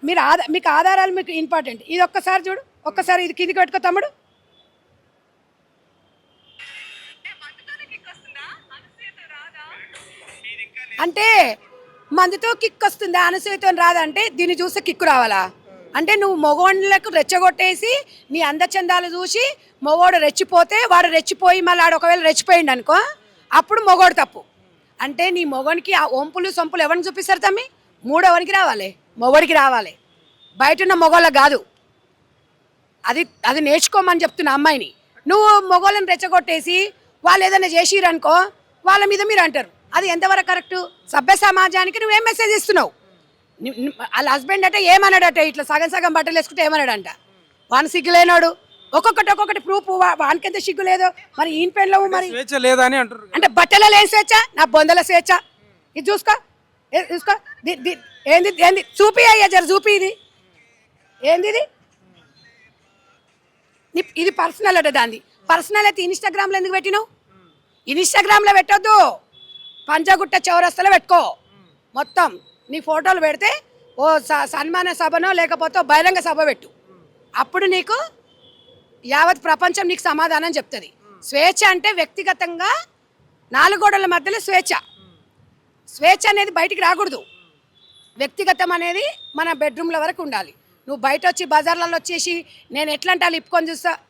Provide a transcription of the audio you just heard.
మీరు మీకు ఆధారాలు మీకు ఇంపార్టెంట్. ఇది ఒక్కసారి చూడు, ఒక్కసారి ఇది కిందికి పెట్టుకో తమ్ముడు. అంటే మందుతో కిక్ వస్తుందా, అనసూయతో రాదంటే దీన్ని చూస్తే కిక్కు రావాలా? అంటే నువ్వు మగవాళ్ళకు రెచ్చగొట్టేసి నీ అందచందాలు చూసి మగవాడు రెచ్చిపోతే వాడు రెచ్చిపోయి మళ్ళీ ఆడు ఒకవేళ రెచ్చిపోయిండు అనుకో, అప్పుడు మగవాడు తప్పు. అంటే నీ మొగనికి ఆ ఒంపులు సొంపులు ఎవరిని చూపిస్తారు తమ్మి? మూడవనికి రావాలి, మొగడికి రావాలి, బయట ఉన్న మొగోళ్ళకి కాదు. అది అది నేర్చుకోమని చెప్తున్న అమ్మాయిని. నువ్వు మొగోళ్ళని రెచ్చగొట్టేసి వాళ్ళు ఏదైనా చేసిరనుకో వాళ్ళ మీద మీరు అంటారు. అది ఎంతవరకు కరెక్టు? సభ్య సమాజానికి నువ్వేం మెసేజ్ ఇస్తున్నావు? వాళ్ళ హస్బెండ్ అంటే ఏమన్నాడట, ఇట్లా సగం సగం బట్టలు వేసుకుంటే ఏమన్నాడంట, వాని సిగ్గులేనాడు. ఒక్కొక్కటి ప్రూఫ్, వానికెంత సిగ్గు లేదో మరి ఈయన పెళ్ళవు మరి స్వేచ్ఛ లేదని అంటారు. అంటే బట్టలలో లేని స్వేచ్ఛ, నా బొందల స్వేచ్ఛ. ఇది చూసుకో, చూసుకో, ఏంది ఏంది చూపి అయ్యా, జర చూపి. ఇది ఏంది ఇది? ఇది పర్సనల్ అట. దాన్ని పర్సనల్ అయితే ఇన్స్టాగ్రామ్లో ఎందుకు పెట్టినావు? ఇన్స్టాగ్రామ్లో పెట్టొద్దు, పంజాగుట్ట చౌరస్తలో పెట్టుకో. మొత్తం నీ ఫోటోలు పెడితే ఓ సన్మాన సభనో లేకపోతే బహిరంగ సభ పెట్టు. అప్పుడు నీకు యావత్ ప్రపంచం నీకు సమాధానం చెప్తుంది. స్వేచ్ఛ అంటే వ్యక్తిగతంగా నాలుగు గోడల మధ్యలో స్వేచ్ఛ. స్వేచ్ఛ అనేది బయటికి రాకూడదు. వ్యక్తిగతం అనేది మన బెడ్రూమ్ల వరకు ఉండాలి. నువ్వు బయట వచ్చి బజార్లలో వచ్చేసి నేను ఎట్లా అంటే వాళ్ళు ఇప్పుకొని చూస్తా